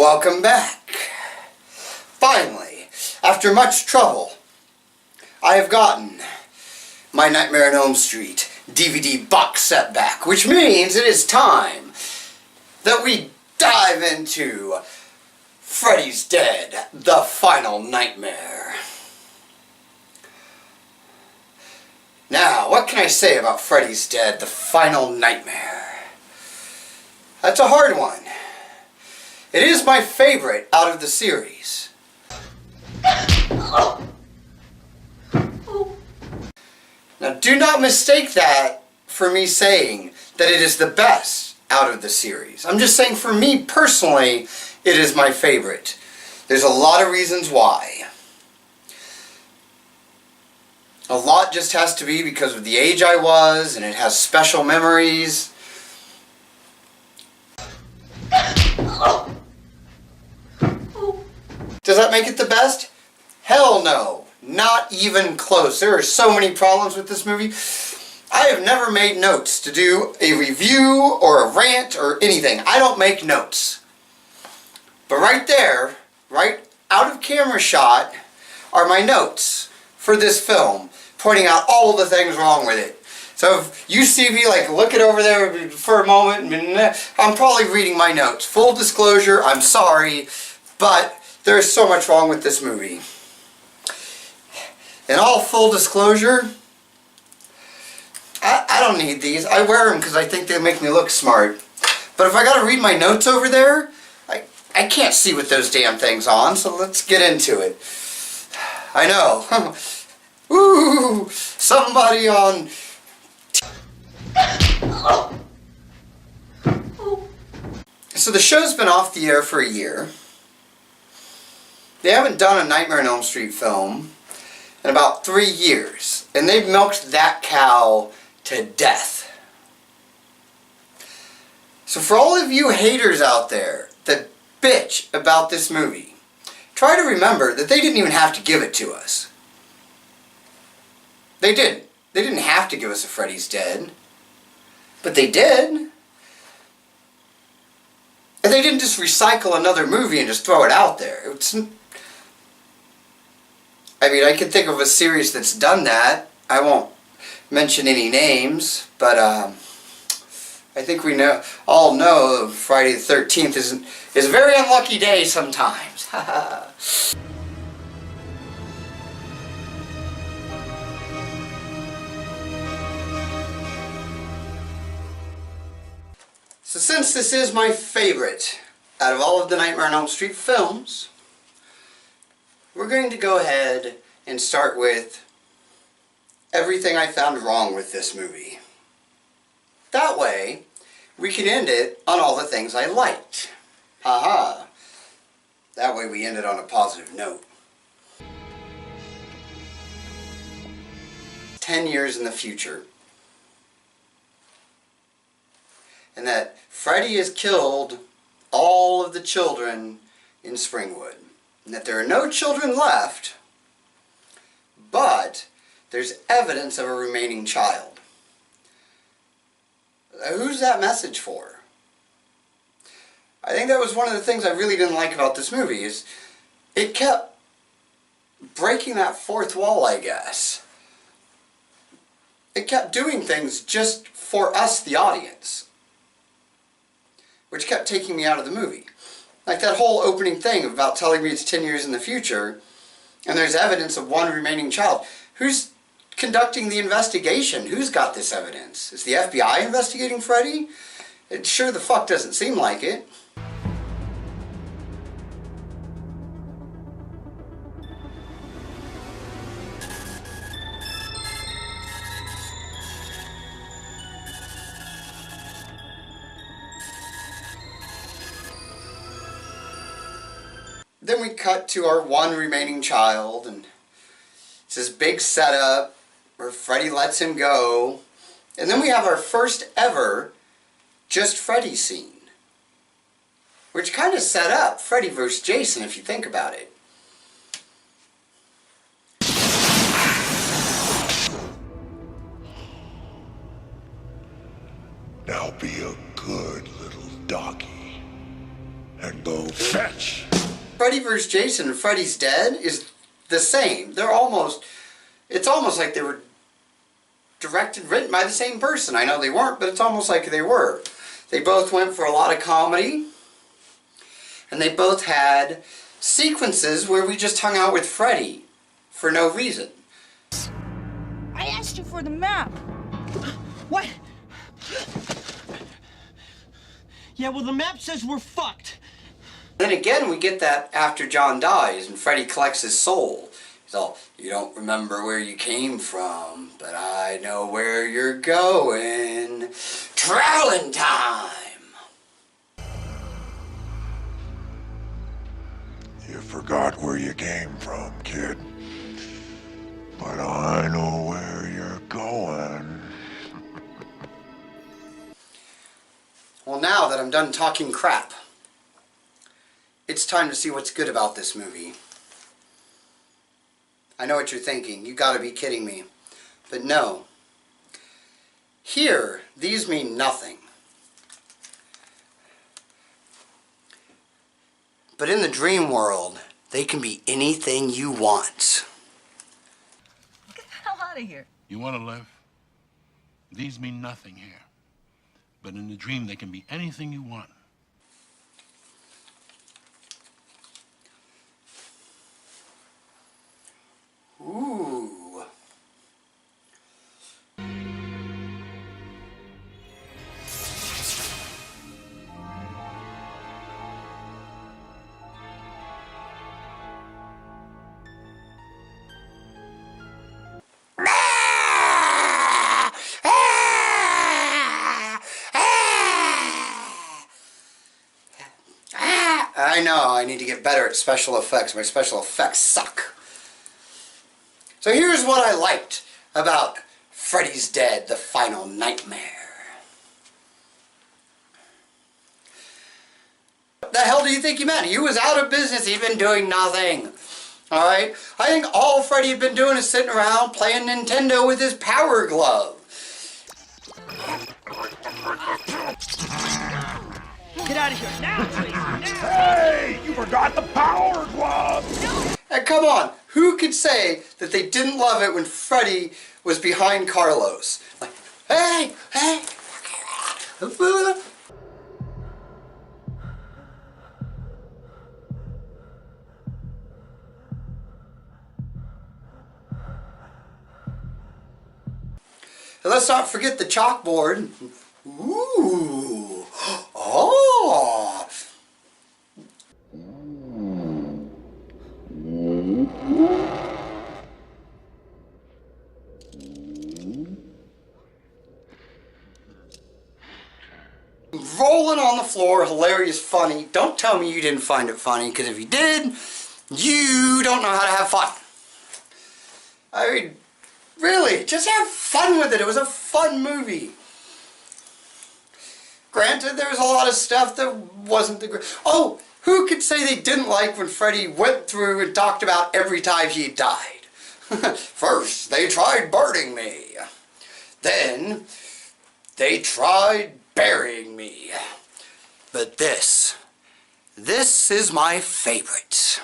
Welcome back. Finally, after much trouble, I have gotten my Nightmare on Elm Street DVD box set back, which means it is time that we dive into Freddy's Dead, the Final Nightmare. Now, what can I say about Freddy's Dead, the Final Nightmare? That's a hard one. It is my favorite out of the series. Now, do not mistake that for me saying that it is the best out of the series. I'm just saying for me personally, it is my favorite. There's a lot of reasons why. A lot just has to be because of the age I was, and it has special memories. Does that make it the best? Hell no. Not even close. There are so many problems with this movie. I have never made notes to do a review or a rant or anything. I don't make notes. But right there, right out of camera shot, are my notes for this film, pointing out all the things wrong with it. So if you see me like looking over there for a moment, I'm probably reading my notes. Full disclosure, I'm sorry, but there's so much wrong with this movie. In all full disclosure, I don't need these. I wear them because I think they make me look smart. But if I got to read my notes over there, I can't see with those damn things on, so let's get into it. I know. Ooh, somebody on... So the show's been off the air for a year. They haven't done a Nightmare on Elm Street film in about 3 years. And they've milked that cow to death. So for all of you haters out there that bitch about this movie, try to remember that they didn't even have to give it to us. They didn't. They didn't have to give us a Freddy's Dead. But they did. And they didn't just recycle another movie and just throw it out there. I mean, I can think of a series that's done that. I won't mention any names, but I think we all know Friday the 13th is a very unlucky day sometimes. So since this is my favorite out of all of the Nightmare on Elm Street films, we're going to go ahead and start with everything I found wrong with this movie. That way, we can end it on all the things I liked. Haha. That way we end it on a positive note. 10 years in the future. And that Freddy has killed all of the children in Springwood. And that there are no children left, but there's evidence of a remaining child. Who's that message for? I think that was one of the things I really didn't like about this movie, is it kept breaking that fourth wall, I guess. It kept doing things just for us, the audience, which kept taking me out of the movie. Like that whole opening thing about telling me it's 10 years in the future, and there's evidence of one remaining child. Who's conducting the investigation? Who's got this evidence? Is the FBI investigating Freddy? It sure the fuck doesn't seem like it. Then we cut to our one remaining child, and it's this big setup where Freddy lets him go. And then we have our first ever just Freddy scene, which kind of set up Freddy vs. Jason if you think about it. Now be a good little doggy and go fetch. Freddy vs. Jason and Freddy's Dead is the same. It's almost like they were written by the same person. I know they weren't, but it's almost like they were. They both went for a lot of comedy, and they both had sequences where we just hung out with Freddy for no reason. I asked you for the map. What? Yeah, well, the map says we're fucked. Then again, we get that after John dies and Freddy collects his soul. He's all, you don't remember where you came from, but I know where you're going. Trowling time! You forgot where you came from, kid. But I know where you're going. Well, now that I'm done talking crap, it's time to see what's good about this movie. I know what you're thinking. You gotta be kidding me. But no. Here, these mean nothing. But in the dream world, they can be anything you want. Get the hell out of here. You want to live? These mean nothing here. But in the dream, they can be anything you want. Ooh. I know, I need to get better at special effects. My special effects suck. So here's what I liked about Freddy's Dead, The Final Nightmare. What the hell do you think he meant? He was out of business, he'd been doing nothing. Alright? I think all Freddy had been doing is sitting around playing Nintendo with his power glove. Get out of here now, Tracy. Now. Hey, you forgot the power glove! And come on, who could say that they didn't love it when Freddy was behind Carlos? Like, hey, hey. And let's not forget the chalkboard. Ooh. Oh. Rolling on the floor, hilarious, funny. Don't tell me you didn't find it funny, because if you did, you don't know how to have fun. I mean, really, just have fun with it. It was a fun movie. Granted, there was a lot of stuff that wasn't the great. Oh, who could say they didn't like when Freddy went through and talked about every time he died? First, they tried burning me. Then, they tried burying me. But this is my favorite.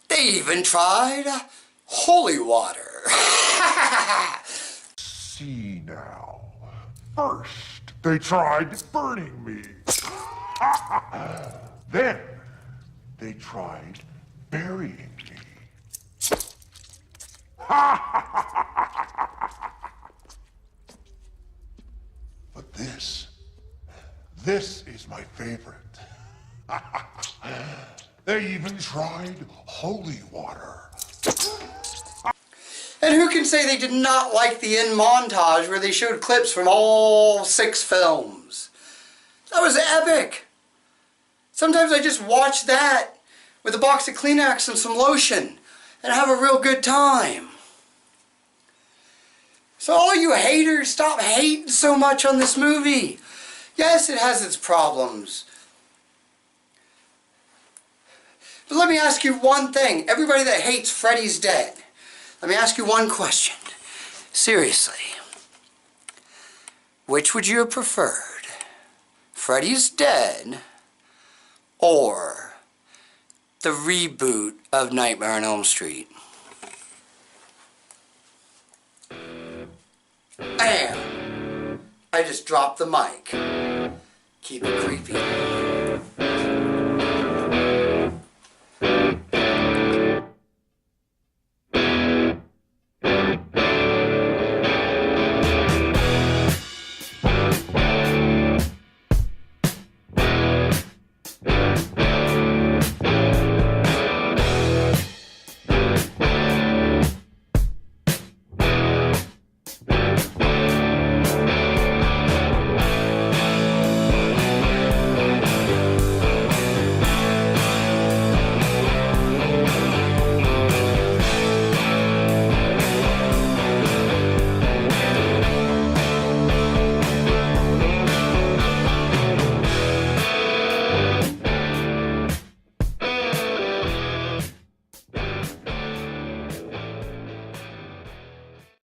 They even tried holy water. See now. First, they tried burning me. Then, they tried burying me. But this is my favorite. They even tried holy water. And who can say they did not like the end montage where they showed clips from all 6 films? That was epic. Sometimes I just watch that with a box of Kleenex and some lotion and have a real good time. So all you haters, stop hating so much on this movie. Yes, it has its problems. But let me ask you one thing. Everybody that hates Freddy's Dead, let me ask you one question. Seriously. Which would you have preferred? Freddy's Dead or the reboot of Nightmare on Elm Street. And I just dropped the mic. Keep it creepy.